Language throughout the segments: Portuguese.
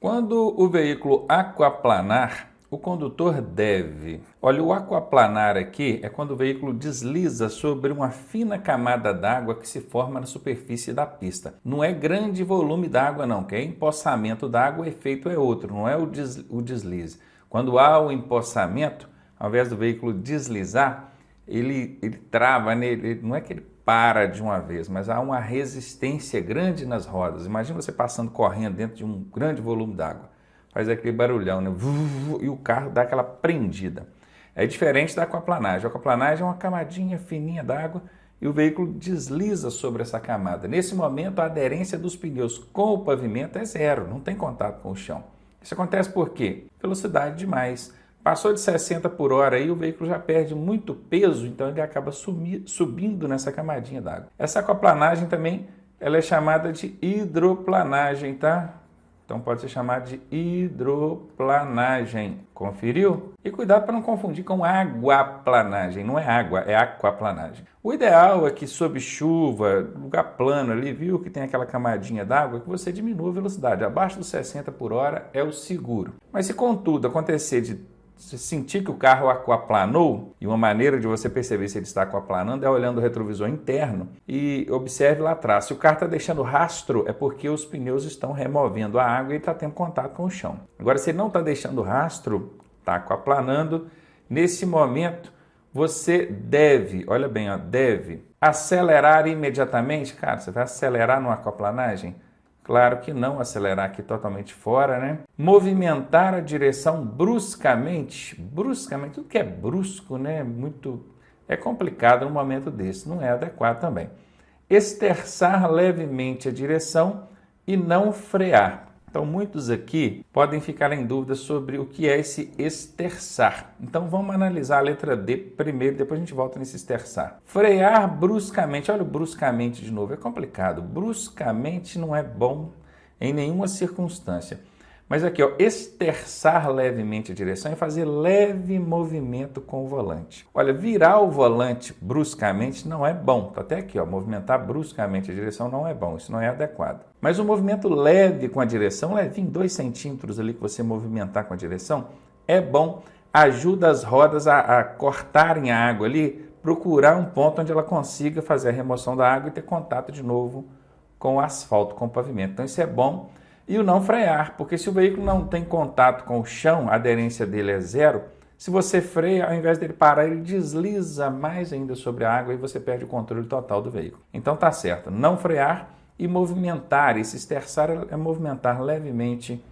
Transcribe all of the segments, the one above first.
Quando o veículo aquaplanar, o condutor deve... Olha, o aquaplanar aqui é quando o veículo desliza sobre uma fina camada d'água que se forma na superfície da pista. Não é grande volume d'água não, que é empoçamento d'água, o efeito é outro, não é o deslize. Quando há o empoçamento, ao invés do veículo deslizar, ele trava nele, não é que ele para de uma vez, mas há uma resistência grande nas rodas. Imagina você passando correndo dentro de um grande volume d'água. Faz aquele barulhão, né? E o carro dá aquela prendida. É diferente da aquaplanagem. A aquaplanagem é uma camadinha fininha d'água e o veículo desliza sobre essa camada. Nesse momento, a aderência dos pneus com o pavimento é zero, não tem contato com o chão. Isso acontece por quê? Velocidade demais. Passou de 60 por hora aí, o veículo já perde muito peso, então ele acaba subindo nessa camadinha d'água. Essa aquaplanagem também ela é chamada de hidroplanagem, tá? Então pode ser chamada de hidroplanagem. Conferiu? E cuidado para não confundir com aguaplanagem. Não é água, é aquaplanagem. O ideal é que sob chuva, lugar plano ali, viu que tem aquela camadinha d'água, que você diminua a velocidade. Abaixo dos 60 por hora é o seguro. Mas se contudo acontecer de você sentir que o carro aquaplanou, e uma maneira de você perceber se ele está aquaplanando é olhando o retrovisor interno e observe lá atrás. Se o carro está deixando rastro, é porque os pneus estão removendo a água e está tendo contato com o chão. Agora, se ele não está deixando rastro, está aquaplanando, nesse momento você deve, olha bem, ó, deve acelerar imediatamente. Cara, você vai acelerar numa aquaplanagem? Claro que não, acelerar aqui totalmente fora, né? Movimentar a direção bruscamente, tudo que é brusco, né? É complicado num momento desse, não é adequado também. Esterçar levemente a direção e não frear. Então, muitos aqui podem ficar em dúvida sobre o que é esse esterçar. Então, vamos analisar a letra D primeiro, depois a gente volta nesse esterçar. Frear bruscamente. Olha o bruscamente de novo, é complicado. Bruscamente não é bom em nenhuma circunstância. Mas aqui, ó, esterçar levemente a direção é fazer leve movimento com o volante. Olha, virar o volante bruscamente não é bom. Tá até aqui, ó, movimentar bruscamente a direção não é bom, isso não é adequado. Mas o movimento leve com a direção, levinho, 2 centímetros ali que você movimentar com a direção, é bom, ajuda as rodas a cortarem a água ali, procurar um ponto onde ela consiga fazer a remoção da água e ter contato de novo com o asfalto, com o pavimento. Então isso é bom. E o não frear, porque se o veículo não tem contato com o chão, a aderência dele é zero, se você freia, ao invés dele parar, ele desliza mais ainda sobre a água e você perde o controle total do veículo. Então tá certo, não frear e movimentar, esse esterçar é movimentar levemente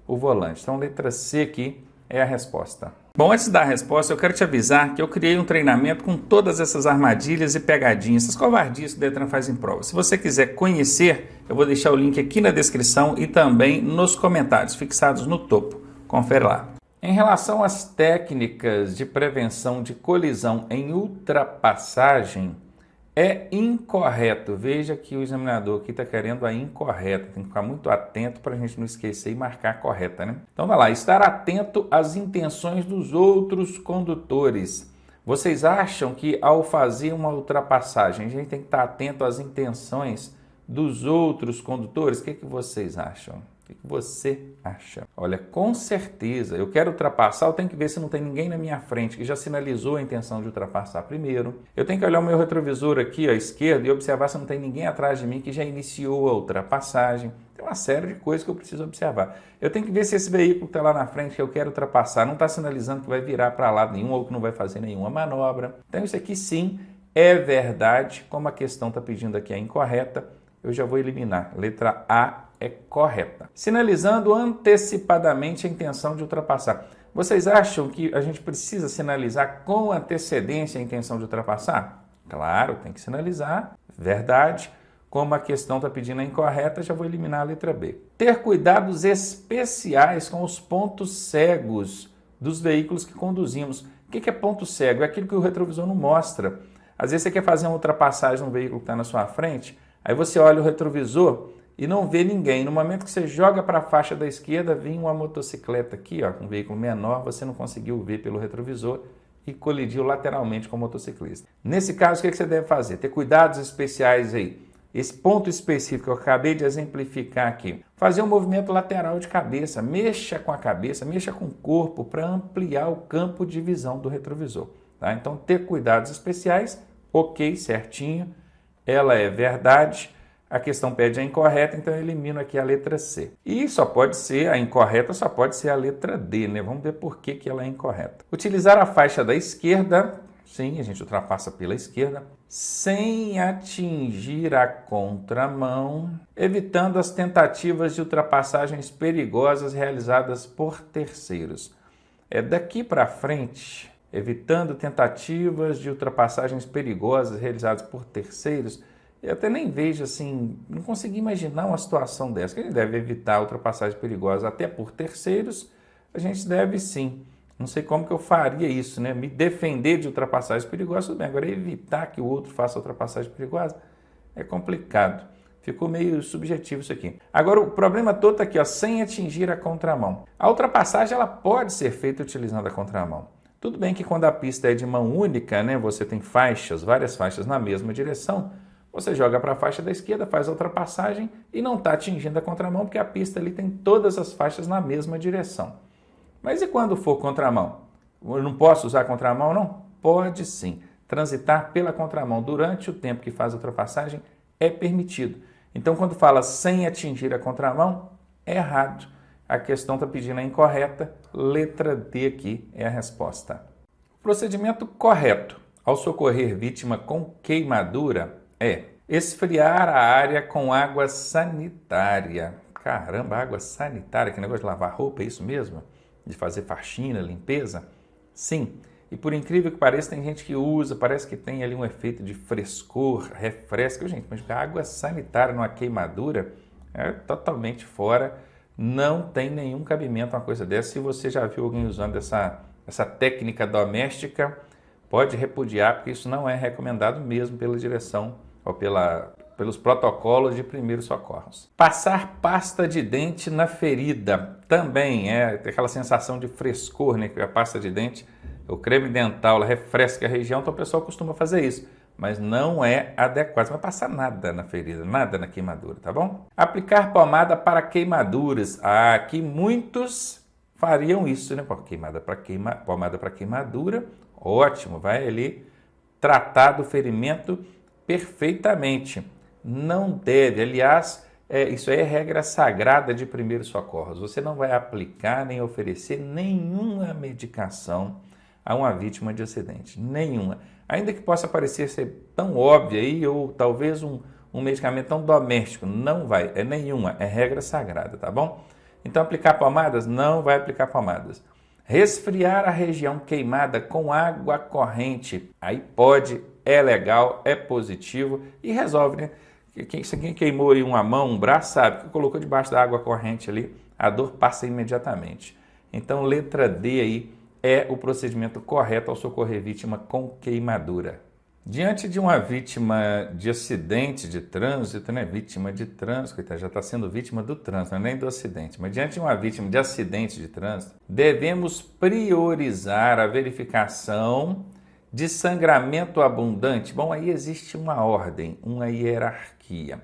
o volante. Então letra C aqui é a resposta. Bom, antes da resposta, eu quero te avisar que eu criei um treinamento com todas essas armadilhas e pegadinhas, essas covardias que o Detran faz em prova. Se você quiser conhecer, eu vou deixar o link aqui na descrição e também nos comentários, fixados no topo. Confere lá. Em relação às técnicas de prevenção de colisão em ultrapassagem, é incorreto. Veja que o examinador aqui está querendo a incorreta. Tem que ficar muito atento para a gente não esquecer e marcar a correta, né? Então vai lá, estar atento às intenções dos outros condutores. Vocês acham que ao fazer uma ultrapassagem, a gente tem que estar atento às intenções dos outros condutores? O que vocês acham? O que você acha? Olha, com certeza, eu quero ultrapassar, eu tenho que ver se não tem ninguém na minha frente que já sinalizou a intenção de ultrapassar primeiro. Eu tenho que olhar o meu retrovisor aqui à esquerda e observar se não tem ninguém atrás de mim que já iniciou a ultrapassagem. Tem uma série de coisas que eu preciso observar. Eu tenho que ver se esse veículo que está lá na frente que eu quero ultrapassar não está sinalizando que vai virar para lado nenhum ou que não vai fazer nenhuma manobra. Então isso aqui sim é verdade, como a questão está pedindo aqui a incorreta, eu já vou eliminar. Letra A é correta. Sinalizando antecipadamente a intenção de ultrapassar. Vocês acham que a gente precisa sinalizar com antecedência a intenção de ultrapassar? Claro, tem que sinalizar. Verdade. Como a questão está pedindo a incorreta, já vou eliminar a letra B. Ter cuidados especiais com os pontos cegos dos veículos que conduzimos. O que é ponto cego? É aquilo que o retrovisor não mostra. Às vezes você quer fazer uma ultrapassagem num veículo que está na sua frente, aí você olha o retrovisor e não vê ninguém. No momento que você joga para a faixa da esquerda, vem uma motocicleta aqui, ó, um veículo menor, você não conseguiu ver pelo retrovisor e colidiu lateralmente com o motociclista. Nesse caso, o que você deve fazer? Ter cuidados especiais aí. esse ponto específico que eu acabei de exemplificar aqui. Fazer um movimento lateral de cabeça, mexa com a cabeça, mexa com o corpo para ampliar o campo de visão do retrovisor. Tá? Então, ter cuidados especiais, ok, certinho, ela é verdade. A questão pede a incorreta, então eu elimino aqui a letra C. E só pode ser, a incorreta só pode ser a letra D, né? Vamos ver por que ela é incorreta. Utilizar a faixa da esquerda, sim, a gente ultrapassa pela esquerda, sem atingir a contramão, evitando as tentativas de ultrapassagens perigosas realizadas por terceiros. Daqui para frente, evitando tentativas de ultrapassagens perigosas realizadas por terceiros, eu até nem vejo assim, não consegui imaginar uma situação dessa, que a gente deve evitar ultrapassagem perigosa até por terceiros, a gente deve sim. Não sei como que eu faria isso, né? Me defender de ultrapassagem perigosa, tudo bem. Agora, evitar que o outro faça ultrapassagem perigosa é complicado. Ficou meio subjetivo isso aqui. Agora, o problema todo está aqui, ó, sem atingir a contramão. A ultrapassagem ela pode ser feita utilizando a contramão. Tudo bem que quando a pista é de mão única, né, você tem faixas, várias faixas na mesma direção, você joga para a faixa da esquerda, faz a ultrapassagem e não está atingindo a contramão, porque a pista ali tem todas as faixas na mesma direção. Mas e quando for contramão? Eu não posso usar contramão, não? Pode sim. Transitar pela contramão durante o tempo que faz a ultrapassagem é permitido. Então, quando fala sem atingir a contramão, é errado. A questão está pedindo a incorreta. Letra D aqui é a resposta. O procedimento correto ao socorrer vítima com queimadura é esfriar a área com água sanitária. Caramba, água sanitária, que negócio de lavar roupa, é isso mesmo? De fazer faxina, limpeza? Sim. E por incrível que pareça, tem gente que usa, parece que tem ali um efeito de frescor, refresca. Gente, mas a água sanitária numa queimadura é totalmente fora, não tem nenhum cabimento uma coisa dessa. Se você já viu alguém usando essa técnica doméstica, pode repudiar, porque isso não é recomendado mesmo pela direção ou pelos protocolos de primeiros socorros. Passar pasta de dente na ferida também tem aquela sensação de frescor, né? Que a pasta de dente, o creme dental, ela refresca a região, então o pessoal costuma fazer isso, mas não é adequado. Não vai passar nada na ferida, nada na queimadura, tá bom? Aplicar pomada para queimaduras. Aqui muitos fariam isso, né? Pomada para queimadura, ótimo, vai ali tratar do ferimento perfeitamente. Não deve, aliás, isso aí é regra sagrada de primeiros socorros. Você não vai aplicar nem oferecer nenhuma medicação a uma vítima de acidente, nenhuma. Ainda que possa parecer ser tão óbvio aí, ou talvez um medicamento tão doméstico, não vai, nenhuma, é regra sagrada, tá bom? Então, aplicar pomadas? Não vai aplicar pomadas. Resfriar a região queimada com água corrente, aí pode, é legal, é positivo e resolve, né? Quem queimou aí uma mão, um braço, sabe que colocou debaixo da água corrente ali, a dor passa imediatamente. Então, letra D aí é o procedimento correto ao socorrer vítima com queimadura. Diante de uma vítima de acidente de trânsito, né? Vítima de trânsito, coitada, já está sendo vítima do trânsito, não é nem do acidente, mas diante de uma vítima de acidente de trânsito, devemos priorizar a verificação de sangramento abundante. Bom, aí existe uma ordem, uma hierarquia.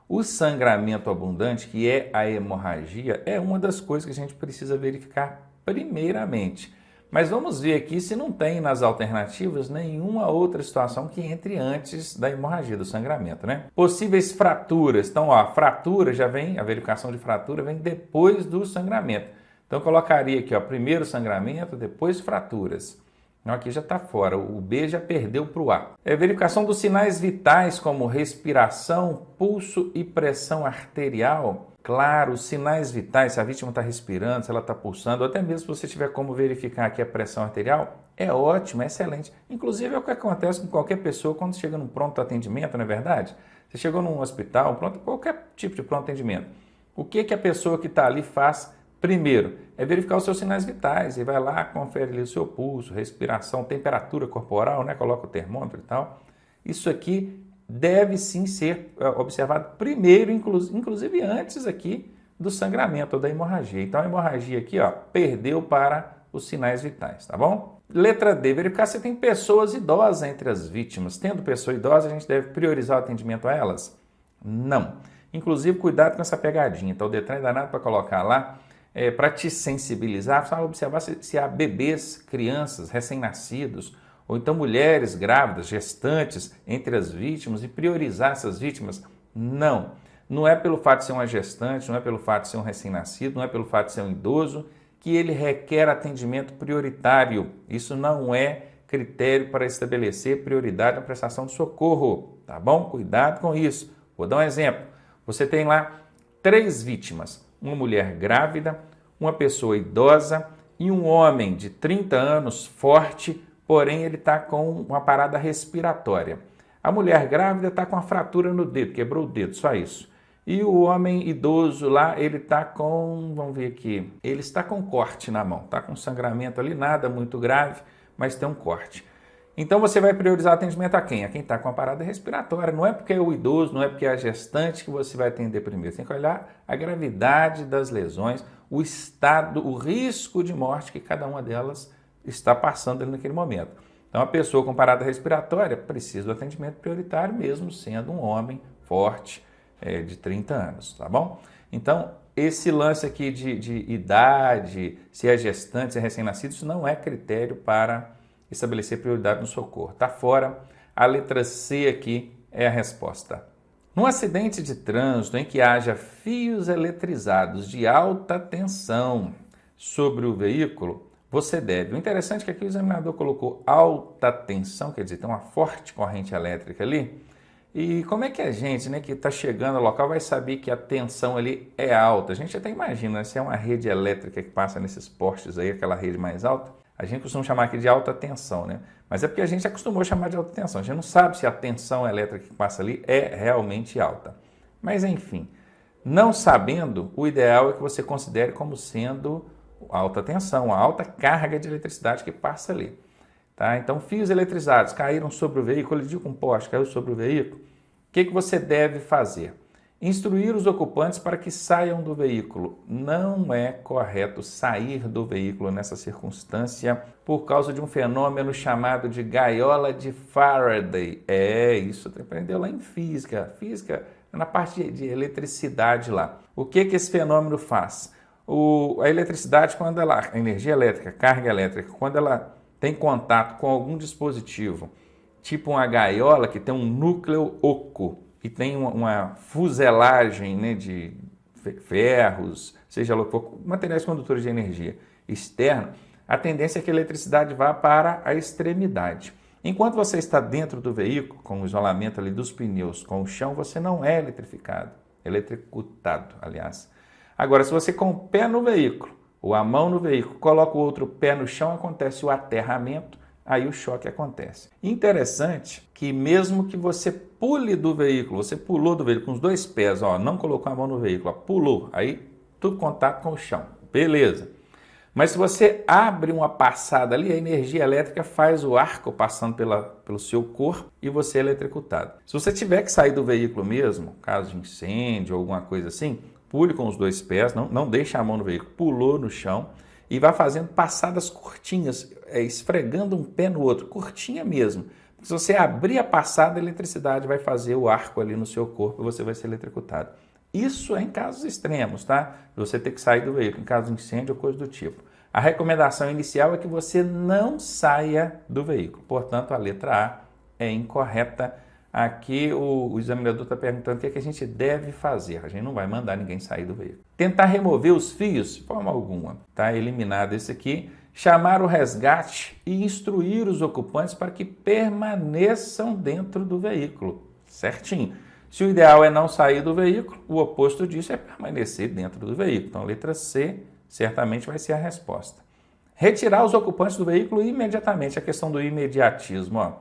O sangramento abundante, que é a hemorragia, é uma das coisas que a gente precisa verificar primeiramente. Mas vamos ver aqui se não tem nas alternativas nenhuma outra situação que entre antes da hemorragia, do sangramento, né? Possíveis fraturas. Então, ó, fratura já vem, a verificação de fratura vem depois do sangramento. Então, eu colocaria aqui, ó, primeiro sangramento, depois fraturas. Então, aqui já está fora, o B já perdeu para o A. Verificação dos sinais vitais como respiração, pulso e pressão arterial. Claro, os sinais vitais, se a vítima está respirando, se ela está pulsando, ou até mesmo se você tiver como verificar aqui a pressão arterial, é ótimo, é excelente. Inclusive é o que acontece com qualquer pessoa quando chega num pronto atendimento, não é verdade? Você chegou num hospital, qualquer tipo de pronto atendimento. O que a pessoa que está ali faz primeiro? É verificar os seus sinais vitais, e vai lá, confere ali o seu pulso, respiração, temperatura corporal, né? Coloca o termômetro e tal. Isso aqui deve sim ser observado primeiro, inclusive antes aqui do sangramento ou da hemorragia. Então a hemorragia aqui, ó, perdeu para os sinais vitais, tá bom? Letra D, verificar se tem pessoas idosas entre as vítimas. Tendo pessoa idosa, a gente deve priorizar o atendimento a elas. Não. Inclusive, cuidado com essa pegadinha. Então, o Detran é danado para colocar lá, para te sensibilizar, para observar se há bebês, crianças, recém-nascidos, ou então mulheres grávidas, gestantes, entre as vítimas e priorizar essas vítimas. Não. Não é pelo fato de ser uma gestante, não é pelo fato de ser um recém-nascido, não é pelo fato de ser um idoso, que ele requer atendimento prioritário. Isso não é critério para estabelecer prioridade na prestação de socorro, tá bom? Cuidado com isso. Vou dar um exemplo. Você tem lá 3 vítimas, uma mulher grávida, uma pessoa idosa e um homem de 30 anos forte, porém ele está com uma parada respiratória. A mulher grávida está com uma fratura no dedo, quebrou o dedo, só isso. E o homem idoso lá, ele está com, vamos ver aqui, ele está com corte na mão, está com sangramento ali, nada muito grave, mas tem um corte. Então você vai priorizar atendimento a quem? A quem está com a parada respiratória. Não é porque é o idoso, não é porque é a gestante que você vai atender primeiro. Você tem que olhar a gravidade das lesões, o estado, o risco de morte que cada uma delas está passando ali naquele momento. Então a pessoa com parada respiratória precisa do atendimento prioritário, mesmo sendo um homem forte, de 30 anos, tá bom? Então, esse lance aqui de idade, se é gestante, se é recém-nascido, isso não é critério para estabelecer prioridade no socorro. Tá fora. A letra C aqui é a resposta. Num acidente de trânsito em que haja fios eletrizados de alta tensão sobre o veículo, você deve. O interessante é que aqui o examinador colocou alta tensão, quer dizer, tem uma forte corrente elétrica ali. E como é que a gente, né, que está chegando ao local vai saber que a tensão ali é alta? A gente até imagina, né, se é uma rede elétrica que passa nesses postes aí, aquela rede mais alta, a gente costuma chamar aqui de alta tensão, né? Mas é porque a gente acostumou a chamar de alta tensão. A gente não sabe se a tensão elétrica que passa ali é realmente alta. Mas enfim, não sabendo, o ideal é que você considere como sendo alta tensão, a alta carga de eletricidade que passa ali. Tá? Então, fios eletrizados caíram sobre o veículo, colidiu com um poste, caiu sobre o veículo. O que você deve fazer? Instruir os ocupantes para que saiam do veículo. Não é correto sair do veículo nessa circunstância por causa de um fenômeno chamado de gaiola de Faraday. Isso você aprendeu lá em física. Física na parte de eletricidade lá. O que esse fenômeno faz? A eletricidade, a energia elétrica, carga elétrica, quando ela tem contato com algum dispositivo, tipo uma gaiola que tem um núcleo oco e tem uma fuselagem, né, de ferros, seja lá o que for, materiais condutores de energia externo, a tendência é que a eletricidade vá para a extremidade. Enquanto você está dentro do veículo, com o isolamento ali dos pneus, com o chão, você não é eletricutado, aliás. Agora, se você com o pé no veículo, ou a mão no veículo, coloca o outro pé no chão, acontece o aterramento, aí o choque acontece. Interessante que mesmo que você pule do veículo, você pulou do veículo com os 2 pés, ó, não colocou a mão no veículo, ó, pulou, aí tudo contato com o chão, beleza. Mas se você abre uma passada ali, a energia elétrica faz o arco passando pelo seu corpo e você é eletricutado. Se você tiver que sair do veículo mesmo, caso de incêndio ou alguma coisa assim, pule com os 2 pés, não deixe a mão no veículo, pulou no chão e vai fazendo passadas curtinhas, esfregando um pé no outro, curtinha mesmo. Se você abrir a passada, a eletricidade vai fazer o arco ali no seu corpo e você vai ser eletricutado. Isso é em casos extremos, tá? Você ter que sair do veículo, em caso de incêndio ou coisa do tipo. A recomendação inicial é que você não saia do veículo. Portanto, a letra A é incorreta. Aqui o examinador está perguntando o que a gente deve fazer. A gente não vai mandar ninguém sair do veículo. Tentar remover os fios, de forma alguma. Está eliminado esse aqui. Chamar o resgate e instruir os ocupantes para que permaneçam dentro do veículo. Certinho. Se o ideal é não sair do veículo, o oposto disso é permanecer dentro do veículo. Então, a letra C certamente vai ser a resposta. Retirar os ocupantes do veículo imediatamente. A questão do imediatismo, ó.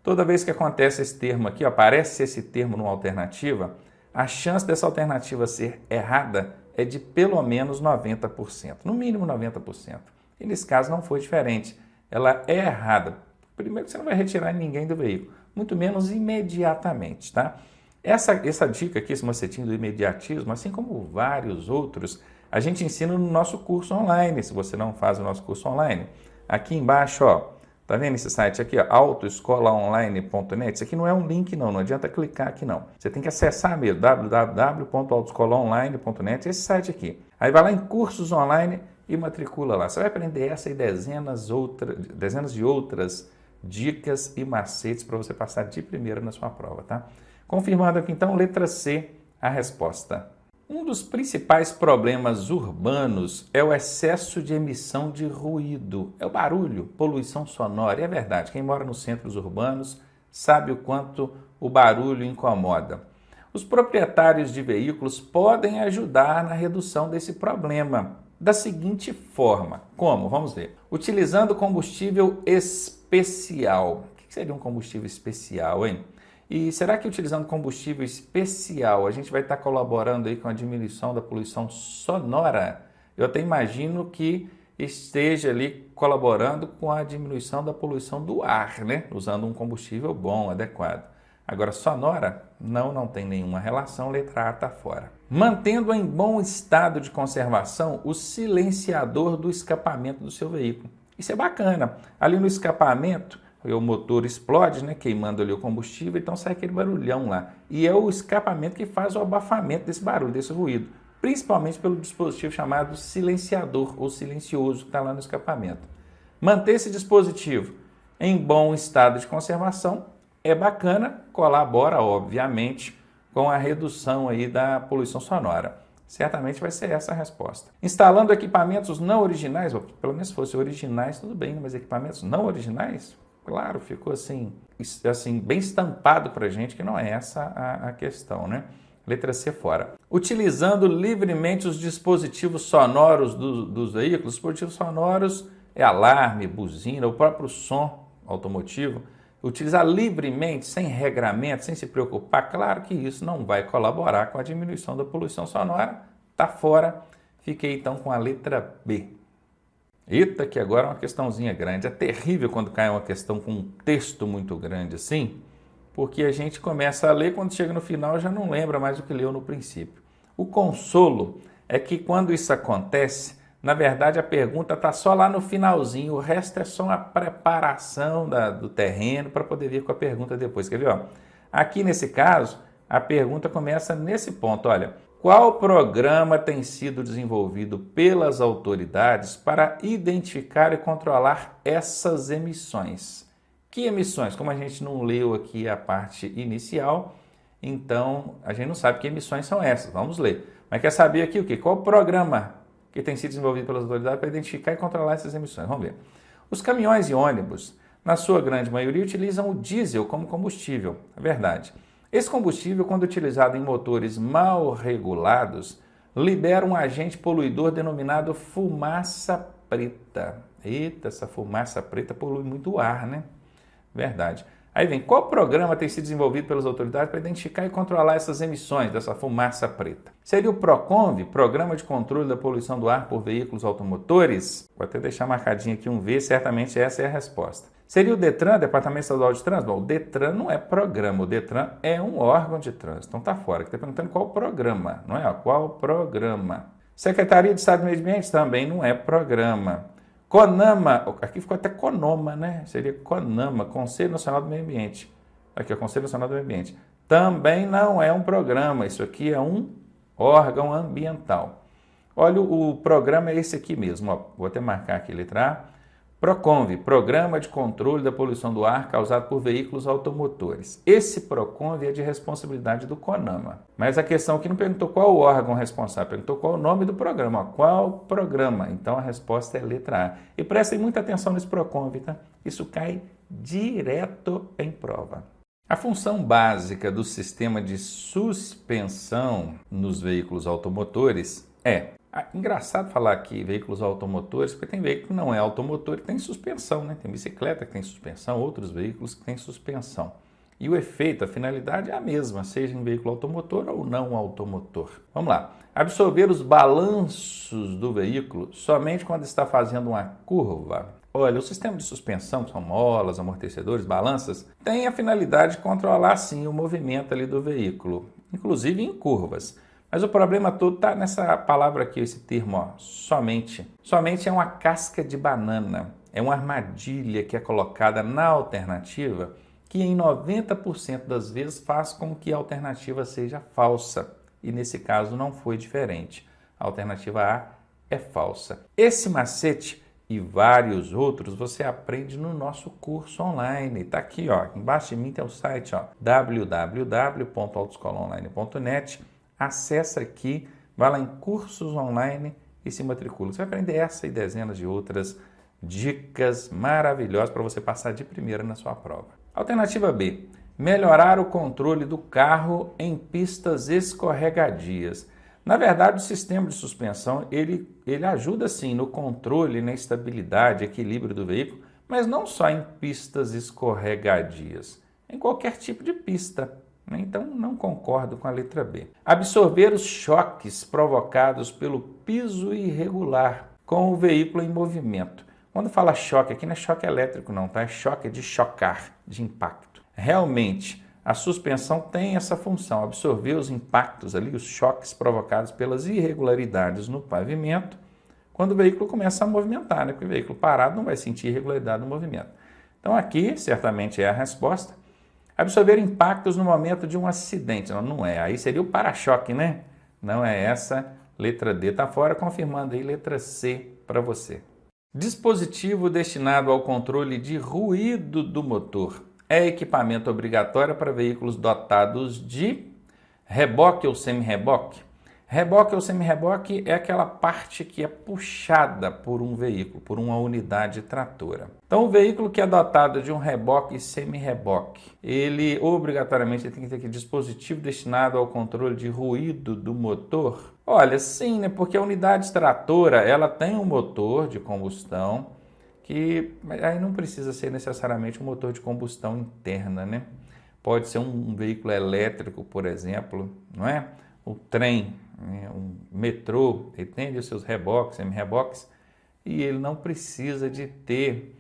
Toda vez que acontece esse termo aqui, ó, aparece esse termo numa alternativa, a chance dessa alternativa ser errada é de pelo menos 90%, no mínimo 90%. E nesse caso não foi diferente. Ela é errada. Primeiro, você não vai retirar ninguém do veículo, muito menos imediatamente, tá? Essa dica aqui, esse macetinho do imediatismo, assim como vários outros, a gente ensina no nosso curso online, se você não faz o nosso curso online. Aqui embaixo, ó, Tá vendo esse site aqui, ó, autoescolaonline.net? Isso aqui não é um link não adianta clicar aqui não. Você tem que acessar mesmo, www.autoescolaonline.net, esse site aqui. Aí vai lá em cursos online e matricula lá. Você vai aprender essa e dezenas de outras dicas e macetes para você passar de primeira na sua prova, tá? Confirmando aqui então, letra C, a resposta. Um dos principais problemas urbanos é o excesso de emissão de ruído. É o barulho, poluição sonora. E é verdade, quem mora nos centros urbanos sabe o quanto o barulho incomoda. Os proprietários de veículos podem ajudar na redução desse problema da seguinte forma. Como? Vamos ver. Utilizando combustível especial. O que seria um combustível especial, hein? E será que utilizando combustível especial a gente vai estar colaborando aí com a diminuição da poluição sonora? Eu até imagino que esteja ali colaborando com a diminuição da poluição do ar, né? Usando um combustível bom, adequado. Agora, sonora, não tem nenhuma relação, letra A está fora. Mantendo em bom estado de conservação o silenciador do escapamento do seu veículo. Isso é bacana. Ali no escapamento, o motor explode, né, queimando ali o combustível, então sai aquele barulhão lá. E é o escapamento que faz o abafamento desse barulho, desse ruído, principalmente pelo dispositivo chamado silenciador ou silencioso que está lá no escapamento. Manter esse dispositivo em bom estado de conservação é bacana, colabora, obviamente, com a redução aí da poluição sonora. Certamente vai ser essa a resposta. Instalando equipamentos não originais, pelo menos se fossem originais, tudo bem, mas equipamentos não originais? Claro, ficou assim bem estampado para a gente que não é essa a questão, né? Letra C fora. Utilizando livremente os dispositivos sonoros dos veículos, dispositivos sonoros é alarme, buzina, o próprio som automotivo. Utilizar livremente, sem regramento, sem se preocupar, claro que isso não vai colaborar com a diminuição da poluição sonora. Tá fora. Fiquei então com a letra B. Eita, que agora é uma questãozinha grande. É terrível quando cai uma questão com um texto muito grande assim, porque a gente começa a ler, quando chega no final já não lembra mais o que leu no princípio. O consolo é que quando isso acontece, na verdade a pergunta está só lá no finalzinho, o resto é só uma preparação do terreno para poder vir com a pergunta depois. Quer ver? Ó? Aqui nesse caso, a pergunta começa nesse ponto, olha. Qual programa tem sido desenvolvido pelas autoridades para identificar e controlar essas emissões? Que emissões? Como a gente não leu aqui a parte inicial, então a gente não sabe que emissões são essas. Vamos ler. Mas quer saber aqui o quê? Qual o programa que tem sido desenvolvido pelas autoridades para identificar e controlar essas emissões? Vamos ver. Os caminhões e ônibus, na sua grande maioria, utilizam o diesel como combustível. É verdade. Esse combustível, quando utilizado em motores mal regulados, libera um agente poluidor denominado fumaça preta. Eita, essa fumaça preta polui muito o ar, né? Verdade. Aí vem, qual programa tem sido desenvolvido pelas autoridades para identificar e controlar essas emissões dessa fumaça preta? Seria o PROCONV, Programa de Controle da Poluição do Ar por Veículos Automotores? Vou até deixar marcadinho aqui um V, certamente essa é a resposta. Seria o DETRAN, Departamento Estadual de Trânsito? Bom, o DETRAN não é programa, o DETRAN é um órgão de trânsito. Então tá fora, que está perguntando qual programa, não é? Qual programa? Secretaria de Estado do Meio Ambiente também não é programa. CONAMA, aqui ficou até CONOMA, né? Seria CONAMA, Conselho Nacional do Meio Ambiente. Aqui é o Conselho Nacional do Meio Ambiente. Também não é um programa, isso aqui é um órgão ambiental. Olha, o programa é esse aqui mesmo, ó. Vou até marcar aqui, letra A. PROCONV, Programa de Controle da Poluição do Ar causado por Veículos Automotores. Esse PROCONV é de responsabilidade do CONAMA. Mas a questão aqui não perguntou qual o órgão responsável, perguntou qual o nome do programa. Ó, qual programa? Então a resposta é letra A. E prestem muita atenção nesse PROCONV, tá? Isso cai direto em prova. A função básica do sistema de suspensão nos veículos automotores é... engraçado falar aqui veículos automotores, porque tem veículo que não é automotor e tem suspensão, né? Tem bicicleta que tem suspensão, outros veículos que têm suspensão. E o efeito, a finalidade é a mesma, seja em veículo automotor ou não automotor. Vamos lá. Absorver os balanços do veículo somente quando está fazendo uma curva. Olha, o sistema de suspensão, que são molas, amortecedores, balanças, tem a finalidade de controlar, sim, o movimento ali do veículo, inclusive em curvas. Mas o problema todo está nessa palavra aqui, esse termo, ó, somente. Somente é uma casca de banana. é uma armadilha que é colocada na alternativa que em 90% das vezes faz com que a alternativa seja falsa. E nesse caso não foi diferente. A alternativa A é falsa. Esse macete e vários outros você aprende no nosso curso online. Está aqui, ó, embaixo de mim tem o site, www.autoescolaonline.net. Acesse aqui, vai lá em cursos online e se matricula. Você vai aprender essa e dezenas de outras dicas maravilhosas para você passar de primeira na sua prova. Alternativa B, melhorar o controle do carro em pistas escorregadias. Na verdade, o sistema de suspensão, ele ajuda sim no controle, na estabilidade, equilíbrio do veículo, mas não só em pistas escorregadias, em qualquer tipo de pista. Então, não concordo com a letra B. Absorver os choques provocados pelo piso irregular com o veículo em movimento. Quando fala choque, aqui não é choque elétrico não, tá? É choque de chocar, de impacto. Realmente, a suspensão tem essa função, absorver os impactos ali, os choques provocados pelas irregularidades no pavimento, quando o veículo começa a movimentar, né? Porque o veículo parado não vai sentir irregularidade no movimento. Então aqui, certamente é a resposta. Absorver impactos no momento de um acidente. Não, não é. Aí seria o para-choque, né? Não é essa. Letra D está fora, confirmando aí letra C para você. Dispositivo destinado ao controle de ruído do motor. É equipamento obrigatório para veículos dotados de reboque ou semi-reboque? Reboque ou semi-reboque é aquela parte que é puxada por um veículo, por uma unidade tratora. Então, o veículo que é dotado de um reboque e semi-reboque, ele obrigatoriamente tem que ter aquele dispositivo destinado ao controle de ruído do motor? Olha, sim, né? Porque a unidade tratora, ela tem um motor de combustão, que aí não precisa ser necessariamente um motor de combustão interna, né? Pode ser um veículo elétrico, por exemplo, não é? O trem, um metrô, ele tem os seus reboques, semi-reboques, e ele não precisa de ter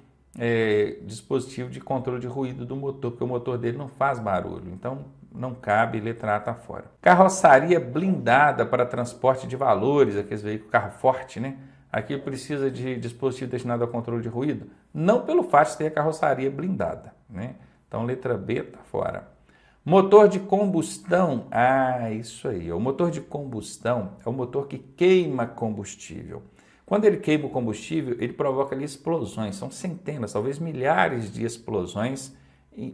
dispositivo de controle de ruído do motor, porque o motor dele não faz barulho, então não cabe, letra A está fora. Carroçaria blindada para transporte de valores, aqueles veículos, carro forte, né? Aqui precisa de dispositivo destinado ao controle de ruído? Não pelo fato de ter a carroçaria blindada, né? Então, letra B está fora. Motor de combustão, isso aí. O motor de combustão é o motor que queima combustível. Quando ele queima o combustível, ele provoca ali explosões, são centenas, talvez milhares de explosões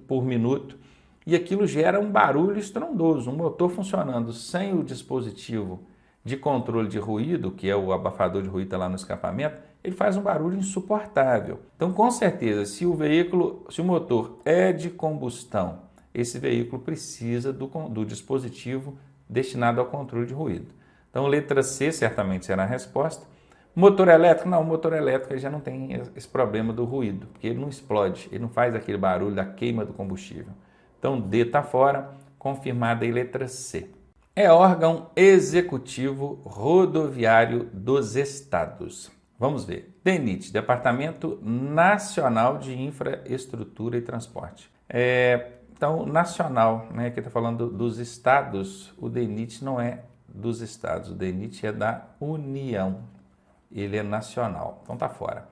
por minuto, e aquilo gera um barulho estrondoso. Um motor funcionando sem o dispositivo de controle de ruído, que é o abafador de ruído lá no escapamento, ele faz um barulho insuportável. Então, com certeza, se o motor é de combustão, esse veículo precisa do dispositivo destinado ao controle de ruído. Então, letra C certamente será a resposta. Motor elétrico? Não, o motor elétrico ele já não tem esse problema do ruído, porque ele não explode, ele não faz aquele barulho da queima do combustível. Então, D está fora, confirmada aí letra C. É órgão executivo rodoviário dos estados. Vamos ver. DENIT, Departamento Nacional de Infraestrutura e Transporte. Então, nacional, né? Aqui está falando dos estados, o DENIT não é dos estados, o DENIT é da União, ele é nacional, então está fora.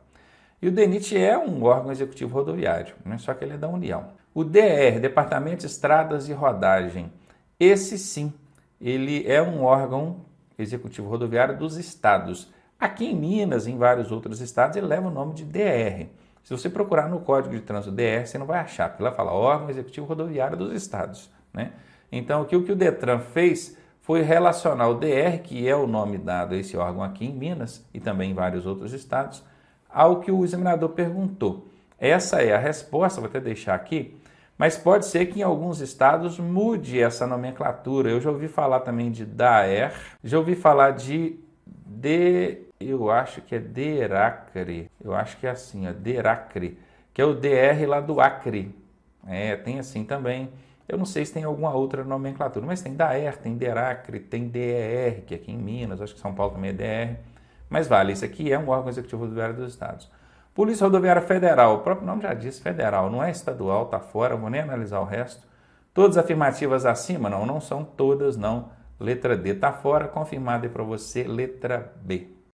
E o DENIT é um órgão executivo rodoviário, né? Só que ele é da União. O DR, Departamento de Estradas e Rodagem, esse sim, ele é um órgão executivo rodoviário dos estados. Aqui em Minas, em vários outros estados, ele leva o nome de DR. Se você procurar no Código de Trânsito DR, você não vai achar, porque lá fala órgão executivo rodoviário dos estados, né? Então, o que o Detran fez foi relacionar o DR, que é o nome dado a esse órgão aqui em Minas e também em vários outros estados, ao que o examinador perguntou. Essa é a resposta, vou até deixar aqui, mas pode ser que em alguns estados mude essa nomenclatura. Eu já ouvi falar também de DAER, já ouvi falar eu acho que é DERACRE, eu acho que é assim, DERACRE, que é o DR lá do Acre. Tem assim também. Eu não sei se tem alguma outra nomenclatura, mas tem DAER, tem DERACRE, tem DER, que aqui em Minas, acho que São Paulo também é DR. Mas vale, isso aqui é um órgão executivo rodoviário dos estados. Polícia Rodoviária Federal, o próprio nome já diz federal, não é estadual, está fora, vou nem analisar o resto. Todas afirmativas acima? Não, não são todas não. Letra D está fora, confirmada aí para você, letra B.